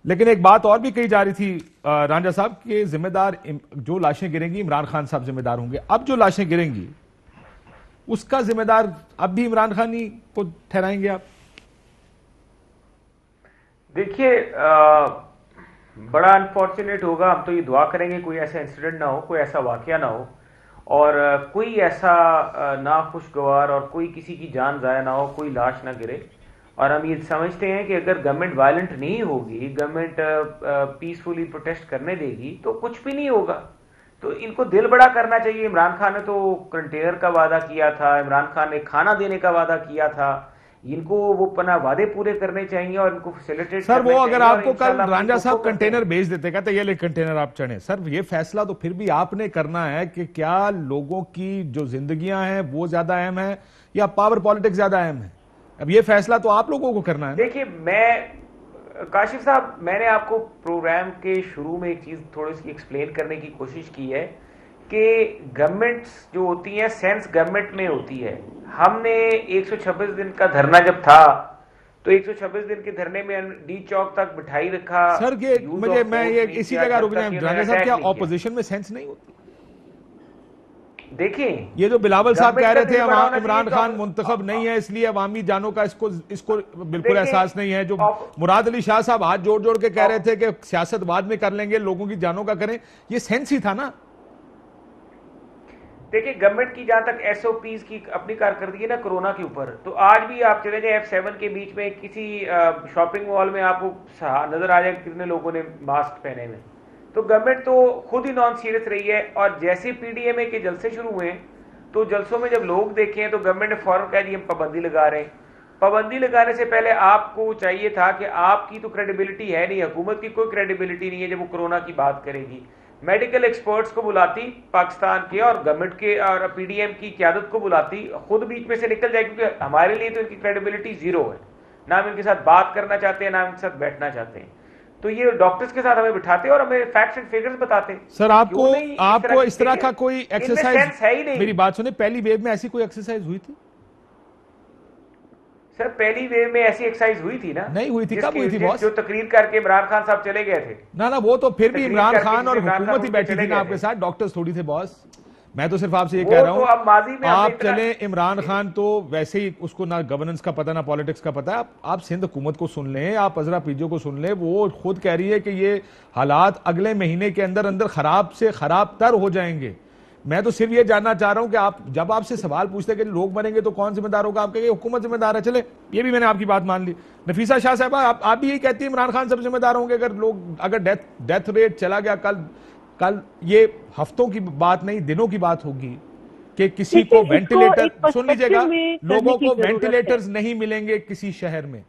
لیکن ایک بات اور بھی کہی جا رہی تھی رانجھا صاحب کہ ذمہ دار جو لاشیں گریں گی عمران خان صاحب ذمہ دار ہوں گے. اب جو لاشیں گریں گی اس کا ذمہ دار اب بھی عمران خان ہی کو ٹھہرائیں گے آپ؟ دیکھیے بڑا انفارچونیٹ ہوگا. ہم تو یہ دعا کریں گے کوئی ایسا انسیڈنٹ نہ ہو, کوئی ایسا واقعہ نہ ہو, اور کوئی ایسا ناخوشگوار اور کوئی کسی کی جان ضائع نہ ہو, کوئی لاش نہ گرے. اور ہم یہ سمجھتے ہیں کہ اگر گورنمنٹ وائلنٹ نہیں ہوگی, گورنمنٹ پیسفلی پروٹیسٹ کرنے دے گی تو کچھ بھی نہیں ہوگا. تو ان کو دل بڑا کرنا چاہیے. عمران خان نے تو کنٹینر کا وعدہ کیا تھا, عمران خان نے کھانا دینے کا وعدہ کیا تھا. ان کو وہ اپنا وعدے پورے کرنے چاہیے اور ان کو فیسیلیٹیٹ سر کرنے وہ چاہیے. اگر آپ کو کل رانجھا صاحب کنٹینر بھیج دیتے کہتے یہ لے کنٹینر آپ چڑھیں, سر یہ فیصلہ تو پھر بھی آپ نے کرنا ہے کہ کیا لوگوں کی جو زندگیاں ہیں وہ زیادہ اہم ہیں یا پاور پالیٹکس زیادہ اہم ہے. اب یہ فیصلہ تو آپ لوگوں کو کرنا ہے. دیکھیے کاشف صاحب, میں نے آپ کو پروگرام کے شروع میں ایک چیز تھوڑی سی ایکسپلین کرنے کی کوشش کی ہے کہ گورنمنٹس جو ہوتی ہیں سینس گورنمنٹ میں ہوتی ہے. ہم نے 126 دن کا دھرنا جب تھا تو 126 دن کے دھرنے میں ڈی چوک تک بٹھائی رکھا. سر میں یہ اسی جگہ رک جائیں رانجھا صاحب, کیا اپوزیشن میں سینس نہیں ہوتی؟ دیکھیں یہ جو بلاول صاحب کہہ رہے تھے عمران خان منتخب نہیں ہے اس لیے عوامی جانوں کا اس کو بالکل احساس نہیں ہے, جو مراد علی شاہ صاحب ہاتھ جوڑ جوڑ کے کہہ رہے تھے کہ سیاست بعد میں کر لیں گے, لوگوں کی جانوں کا کریں, یہ سینس ہی تھا نا. دیکھیں گورنمنٹ کی جہاں تک ایس او پیز کی اپنی کارکردگی نا کرونا کے اوپر, تو آج بھی آپ چلے جائیں F7 کے بیچ میں کسی شاپنگ مال میں آپ کو نظر آ جائے کتنے لوگوں نے ماسک پہنے ہوئے. تو گورنمنٹ تو خود ہی نان سیریس رہی ہے. اور جیسے پی ڈی ایم اے کے جلسے شروع ہوئے تو جلسوں میں جب لوگ دیکھیں تو گورنمنٹ نے فوراً کہا جی ہم پابندی لگا رہے ہیں. پابندی لگانے سے پہلے آپ کو چاہیے تھا کہ آپ کی تو کریڈیبلٹی ہے نہیں, حکومت کی کوئی کریڈیبلٹی نہیں ہے جب وہ کرونا کی بات کرے گی. میڈیکل ایکسپرٹس کو بلاتی پاکستان کے اور گورنمنٹ کے اور پی ڈی ایم کی قیادت کو بلاتی, خود بیچ میں سے نکل جائے, کیونکہ ہمارے لیے تو ان کی کریڈیبلٹی زیرو ہے. نہ ہم ان کے ساتھ بات کرنا چاہتے ہیں نہ ہم ان کے ساتھ بیٹھنا چاہتے ہیں. تو یہ ڈاکٹرز کے ساتھ ہمیں بٹھاتے اور ہمیں فیکٹس اینڈ فگرز بتاتے. سر آپ کو اس طرح کا کوئی ایکسرسائز ہے ہی نہیں. میری بات سنیں, پہلی ویو میں ایسی کوئی ایکسرسائز ہوئی تھی؟ سر پہلی ویو میں ایسی ایکسرسائز ہوئی تھی نا؟ نہیں ہوئی تھی. کب ہوئی تھی باس؟ جو تقریر کر کے عمران خان صاحب چلے گئے تھے. نہ وہ تو پھر بھی عمران خان اور حکومت ہی بیٹھی تھی نا آپ کے ساتھ, ڈاکٹرز تھوڑی تھے باس. میں تو صرف آپ سے یہ کہہ رہا ہوں آپ چلیں عمران خان تو ویسے ہی اس کو نہ گورننس کا پتہ نہ پالیٹکس کا پتہ ہے. آپ سندھ حکومت کو سن لیں, آپ عذرا پیجو کو سن لیں, وہ خود کہہ رہی ہے کہ یہ حالات اگلے مہینے کے اندر خراب سے خراب تر ہو جائیں گے. میں تو صرف یہ جاننا چاہ رہا ہوں کہ آپ جب آپ سے سوال پوچھتے ہیں کہ لوگ مریں گے تو کون ذمہ دار ہوگا, آپ کہیں حکومت ذمہ دار ہے. چلے یہ بھی میں نے آپ کی بات مان لی. نفیسہ شاہ صاحبہ آپ بھی یہی کہتی ہیں عمران خان سب ذمہ دار ہوں گے اگر ڈیتھ ریٹ چلا گیا کل یہ ہفتوں کی بات نہیں دنوں کی بات ہوگی کہ کسی کو وینٹیلیٹر, سن لیجئے گا, لوگوں کو وینٹیلیٹرز نہیں ملیں گے کسی شہر میں,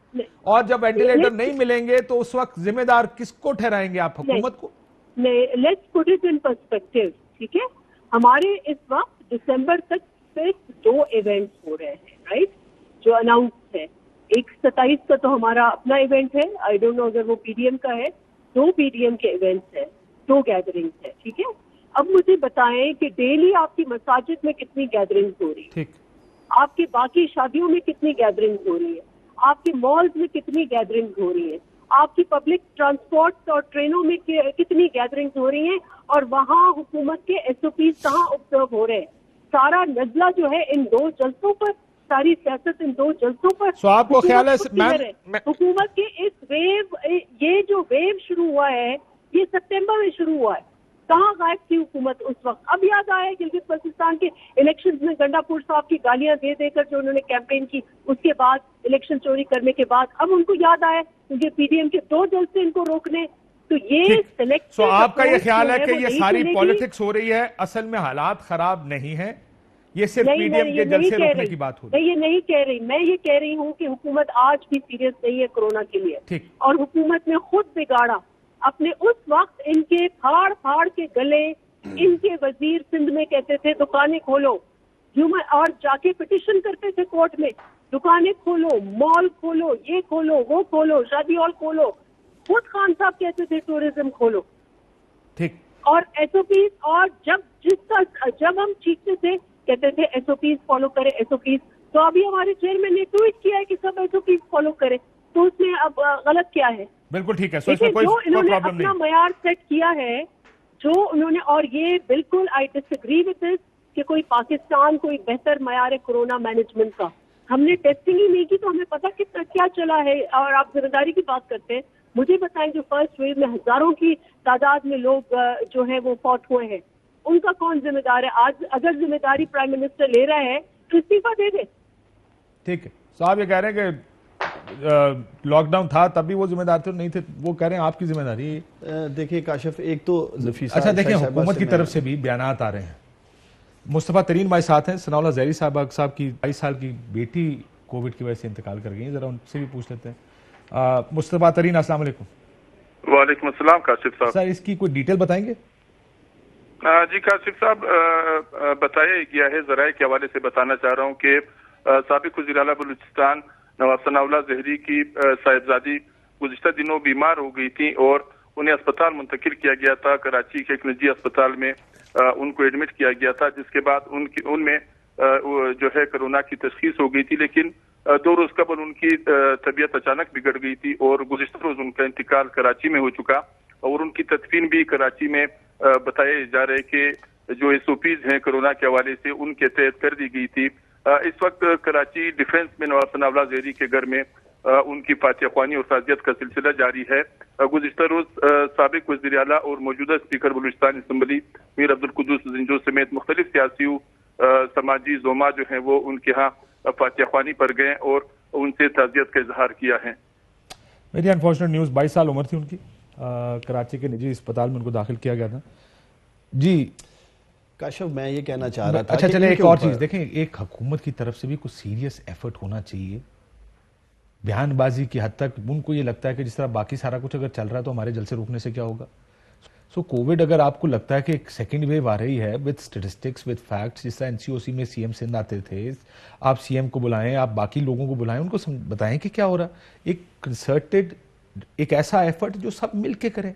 اور جب وینٹیلیٹر نہیں ملیں گے تو اس وقت ذمہ دار کس کو ٹھہرائیں گے آپ, حکومت کو؟ Let's put it in perspective. ٹھیک ہے, ہمارے اس وقت دسمبر تک صرف 2 ایونٹس ہو رہے ہیں رائٹ, جو اناؤنس ہے. ایک 27 کا تو ہمارا اپنا ایونٹ ہے, آئی ڈونٹ نو اگر وہ پی ڈی ایم کا ہے. 2 پی ڈی ایم کے ایونٹس ہیں, 2 گیدرنگس ہے. ٹھیک ہے, اب مجھے بتائیں کہ ڈیلی آپ کی مساجد میں کتنی گیدرنگز ہو رہی ہے, آپ کی باقی شادیوں میں کتنی گیدرنگز ہو رہی ہے, آپ کے مالز میں کتنی گیدرنگز ہو رہی ہے, آپ کی پبلک ٹرانسپورٹ اور ٹرینوں میں کتنی گیدرنگز ہو رہی ہیں, اور وہاں حکومت کے ایس او پیز کہاں آبزرو ہو رہے ہیں. سارا نزلہ جو ہے ان 2 جلسوں پر, ساری سیاست ان 2 جلسوں پر. سو آپ کو خیال ہے حکومت کے اس ویو, یہ جو ویو شروع ہوا ہے یہ سپٹمبر میں شروع ہوا ہے, کہاں غائب تھی حکومت اس وقت؟ اب یاد آیا گلگت بلتستان کے الیکشنز میں گنڈا پور صاحب کی گالیاں دے دے کر جو انہوں نے کیمپین کی, اس کے بعد الیکشن چوری کرنے کے بعد اب ان کو یاد آیا کیونکہ پی ڈی ایم کے 2 جلسے ان کو روکنے. تو یہ سلیکٹ, سو آپ کا یہ خیال ہے کہ یہ ساری پالیٹکس ہو رہی ہے, اصل میں حالات خراب نہیں ہیں, یہ صرف پی ڈی ایم کے جلسے روکنے کی بات ہو رہی ہے؟ یہ نہیں کہہ رہی, میں یہ کہہ رہی ہوں کہ حکومت آج بھی سیریس نہیں ہے کرونا کے لیے, اور حکومت نے خود بگاڑا اپنے. اس وقت ان کے پھاڑ پھاڑ کے گلے, ان کے وزیر سندھ میں کہتے تھے دکانیں کھولو, اور جا کے پٹیشن کرتے تھے کورٹ میں, دکانیں کھولو, مال کھولو, یہ کھولو, وہ کھولو, شادی ہال کھولو. خود خان صاحب کہتے تھے ٹورزم کھولو. ٹھیک, اور ایس او پیز, اور جب ہم چیختے تھے کہتے تھے ایس او پیز فالو کرے, ایس او پیز. تو ابھی ہمارے چیئرمین نے ٹویٹ کیا ہے کہ سب ایس او پیز فالو کرے, تو اس میں اب غلط کیا ہے؟ بالکل ٹھیک ہے. سو اس میں کوئی پرابلم نہیں. اپنا معیار سیٹ کیا ہے جو انہوں نے, اور یہ بالکل آئی ڈس ایگری وتھ دس کہ کوئی پاکستان کوئی بہتر معیار ہے کورونا مینجمنٹ کا. ہم نے ٹیسٹنگ ہی نہیں کی تو ہمیں پتا کیا چلا ہے. اور آپ ذمہ داری کی بات کرتے ہیں, مجھے بتائیں جو فرسٹ ویو میں ہزاروں کی تعداد میں لوگ جو ہیں وہ فوت ہوئے ہیں, ان کا کون ذمہ دار ہے؟ آج اگر ذمہ داری پرائم منسٹر لے رہا ہے تو استعفیٰ دے دے. ٹھیک ہے صاحب, یہ کہہ رہے ہیں کہ لاک ڈاؤن تھا تب بھی وہ ذمہ دار تھے نہیں تھے, وہ کہہ رہے ہیں آپ کی ذمہ داری. دیکھیں کاشف, ایک تو اچھا دیکھیں حکومت کی طرف سے بھی بیانات آ رہے ہیں. مصطفیٰ ترین ہمارے ساتھ ہیں. ثناء اللہ زہری صاحب کی 22 سال کی بیٹی کووڈ کی وجہ سے انتقال کر گئی ہیں, ذرا ان سے بھی پوچھ لیتے ہیں. مصطفیٰ ترین السلام علیکم. وعلیکم السلام کاشف صاحب. سر اس کی کوئی ڈیٹیل بتائیں گے؟ جی کاشف صاحب, بتایا گیا ہے, ذرائع کے حوالے سے بتانا چاہ رہا ہوں کہ سابق وزیر اعلیٰ بلوچستان نواب ثناء اللہ زہری کی صاحبزادی گزشتہ دنوں بیمار ہو گئی تھیں اور انہیں اسپتال منتقل کیا گیا تھا. کراچی کے ایک نجی اسپتال میں ان کو ایڈمٹ کیا گیا تھا, جس کے بعد ان میں جو ہے کرونا کی تشخیص ہو گئی تھی, لیکن 2 روز قبل ان کی طبیعت اچانک بگڑ گئی تھی اور گزشتہ روز ان کا انتقال کراچی میں ہو چکا اور ان کی تدفین بھی کراچی میں بتائے جا رہے کہ جو SOPs ہیں کرونا کے حوالے سے ان کے تحت کر دی گئی تھی. اس وقت کراچی ڈیفنس میں نواب ثناء اللہ زہری کے گھر میں ان کی فاتحہ خوانی اور تعزیت کا سلسلہ جاری ہے. گزشتہ روز سابق وزیر اعلیٰ اور موجودہ اسپیکر بلوچستان اسمبلی میر عبدالقدوس زنجو سمیت مختلف سیاسی سماجی زوما جو ہیں وہ ان کے ہاں فاتحہ خوانی پر گئے اور ان سے تعزیت کا اظہار کیا ہے. میری انفارچونیٹ نیوز 22 سال عمر تھی ان کی, کراچی کے نجی اسپتال میں ان کو داخل کیا گیا تھا. جی کاشف, میں یہ کہنا چاہ رہا تھا. اچھا چلے ایک اور چیز دیکھیں, ایک حکومت کی طرف سے بھی کچھ سیریس ایفرٹ ہونا چاہیے. بیان بازی کی حد تک ان کو یہ لگتا ہے کہ جس طرح باقی سارا کچھ اگر چل رہا ہے تو ہمارے جلسے روکنے سے کیا ہوگا. سو کووڈ اگر آپ کو لگتا ہے کہ ایک سیکنڈ ویو آ رہی ہے وتھ اسٹیٹسٹکس وتھ فیکٹس, جس طرح NCOC میں CM سندھ آتے تھے, آپ CM کو بلائیں, آپ باقی لوگوں کو بلائیں, ان کو بتائیں کہ کیا ہو رہا. ایک کنسرٹڈ ایک ایسا ایفرٹ جو سب مل کے کریں.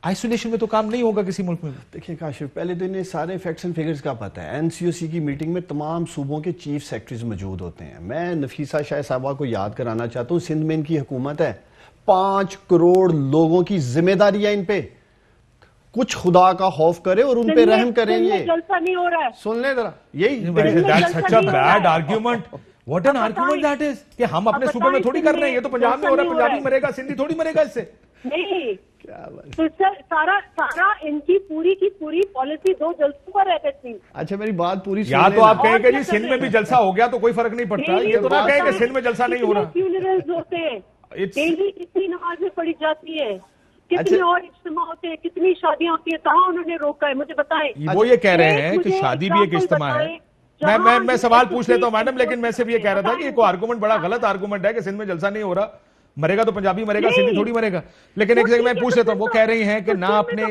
آئسولیشن میں تو کام نہیں ہوگا کسی ملک میں. دیکھیں کاشف, پہلے تو انہیں سارے فیکٹس اینڈ فگرز کا پتہ ہے. NCOC کی میٹنگ میں تمام صوبوں کے چیف سیکرٹریز موجود ہوتے ہیں. میں نفیسہ شاہ صاحبہ کو یاد کرانا چاہتا ہوں, سندھ میں ان کی حکومت ہے, 5 کروڑ لوگوں کی ذمہ داری ہے ان پہ. کچھ خدا کا خوف کرے اور ان پہ رحم کریں. یہ جلسہ نہیں ہو رہا ہے, سن لیں ذرا. یہی That's such a bad argument. What an argument that is. کہ ہم اپنے صوبے میں تھوڑی کر رہے ہیں, یہ تو پنجاب میں ہو رہا ہے, پنجابی مرے گا, سندھی تھوڑی مرے گا اس سے. نہیں, تو سارا ان کی پوری پالیسی 2 جلسوں پر رہتے تھی. اچھا میری بات پوری یا تو آپ کہیں کہ جی سندھ میں بھی جلسہ ہو گیا تو کوئی فرق نہیں پڑتا, یہ تو نہ کہیں کہ سندھ میں جلسہ نہیں ہو رہا. فیونرلز ہوتے ہیں, ڈیلی کتنی نمازیں پڑھی جاتی ہے, کتنے اور اجتماع ہوتے ہیں, کتنی شادیاں ہوتی ہیں, کہاں انہوں نے روکا ہے مجھے بتائیں. وہ یہ کہہ رہے ہیں کہ شادی بھی ایک اجتماع ہے. میں سوال پوچھ لیتا ہوں میڈم, لیکن میں صرف یہ کہہ رہا تھا کہ یہ کوئی آرگومنٹ بڑا غلط آرگومنٹ ہے کہ سندھ میں جلسہ نہیں ہو رہا. مرے گا تو پنجابی مرے گا, سندھی تھوڑی مرے گا. لیکن ایک سیکنڈ میں پوچھ لیتا ہوں, وہ کہہ رہی ہیں کہ نہ اپنے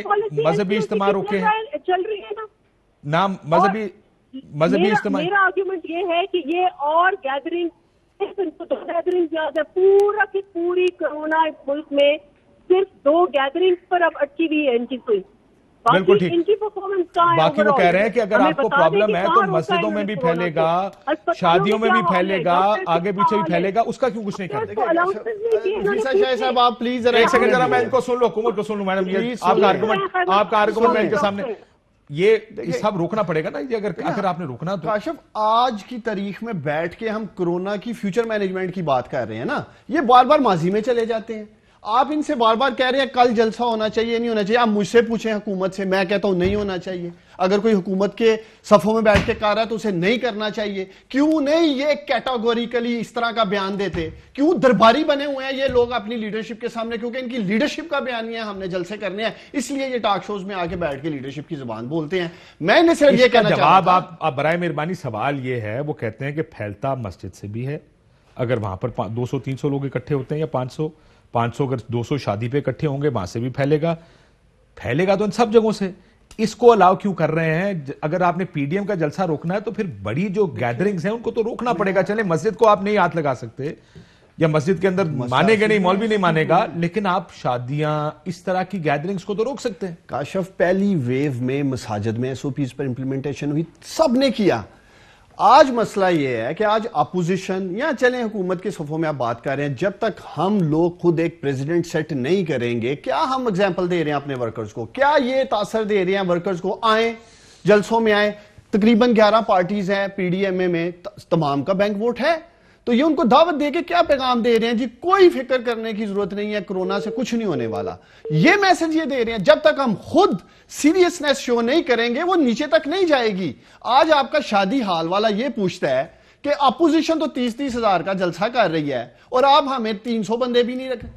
مذہبی اجتماع روکے ہیں, چل رہی ہے نہ مذہبی اجتماع. میرا آرگومنٹ یہ ہے کہ یہ اور گیدرنگ یاد ہے, پورا کی پوری کرونا ملک میں صرف 2 گیدرنگ پر اب اٹکی ہوئی ہے ان کی. کوئی بالکل ٹھیک. ان کی پرفارمنس کہاں ہے؟ باقی وہ کہہ رہے ہیں کہ اگر آپ کو پرابلم ہے تو مسجدوں میں بھی پھیلے گا, شادیوں میں بھی پھیلے گا, آگے پیچھے بھی پھیلے گا, اس کا کیوں کچھ نہیں کرتے. نفیسہ شاہ صاحب آپ پلیز ایک سیکنڈ ذرا میں ان کو سن لوں, حکومت کو سن لوں میڈم. یہ آپ کا آرگومنٹ میں ان کے سامنے, یہ سب روکنا پڑے گا نا اگر آپ نے روکنا تو. کاشف, آج کی تاریخ میں بیٹھ کے ہم کرونا کی فیوچر مینجمنٹ کی بات کر رہے ہیں نا, یہ بار بار ماضی میں چلے جاتے ہیں. آپ ان سے بار بار کہہ رہے ہیں کل جلسہ ہونا چاہیے, نہیں ہونا چاہیے. آپ مجھ سے پوچھیں حکومت سے, میں کہتا ہوں نہیں ہونا چاہیے. اگر کوئی حکومت کے صفوں میں بیٹھ کے کہہ رہا ہے تو اسے نہیں کرنا چاہیے. کیوں نہیں یہ کیٹاگوریکلی اس طرح کا بیان دیتے؟ کیوں درباری بنے ہوئے ہیں یہ لوگ اپنی لیڈرشپ کے سامنے؟ کیونکہ ان کی لیڈرشپ کا بیان ہے, ہم نے جلسے کرنے ہیں, اس لیے یہ ٹاک شوز میں آگے بیٹھ کے لیڈرشپ کی زبان بولتے ہیں. میں نے صرف یہ کہنا چاہتا جواب آپ برائے مہربانی, سوال یہ ہے, وہ کہتے ہیں کہ پھیلتا مسجد سے بھی ہے. اگر وہاں پر 200-300 لوگ اکٹھے ہوتے ہیں یا 500 اگر 200 شادی پہ اکٹھے ہوں گے وہاں سے بھی پھیلے گا تو ان سب جگہوں سے. اس کو الاؤ کیوں کر رہے ہیں؟ اگر آپ نے PDM کا جلسہ روکنا ہے تو پھر بڑی جو گیدرنگز ہیں ان کو تو روکنا پڑے گا. چلیں مسجد کو آپ نہیں ہاتھ لگا سکتے, یا مسجد کے اندر مانے گا نہیں, مولوی نہیں مانے گا, لیکن آپ شادیاں اس طرح کی گیدرنگز کو تو روک سکتے ہیں. کاشف, پہلی ویو میں مساجد میں SOPs پر امپلیمنٹیشن ہوئی, سب نے کیا. آج مسئلہ یہ ہے کہ آج اپوزیشن یا چلیں حکومت کے صفوں میں آپ بات کر رہے ہیں، جب تک ہم لوگ خود ایک پریزیڈنٹ سیٹ نہیں کریں گے، کیا ہم اگزامپل دے رہے ہیں اپنے ورکرز کو؟ کیا یہ تاثر دے رہے ہیں ورکرز کو؟ آئیں جلسوں میں آئیں، تقریباً 11 پارٹیز ہیں پی ڈی ایم اے میں، تمام کا بینک ووٹ ہے، تو یہ ان کو دعوت دے کے کیا پیغام دے رہے ہیں؟ جی کوئی فکر کرنے کی ضرورت نہیں ہے، کرونا سے کچھ نہیں ہونے والا، یہ میسج یہ دے رہے ہیں۔ جب تک ہم خود سیریسنس شو نہیں کریں گے وہ نیچے تک نہیں جائے گی۔ آج آپ کا شادی حال والا یہ پوچھتا ہے کہ اپوزیشن تو 30,000 کا جلسہ کر رہی ہے اور آپ ہمیں 300 بندے بھی نہیں رکھیں۔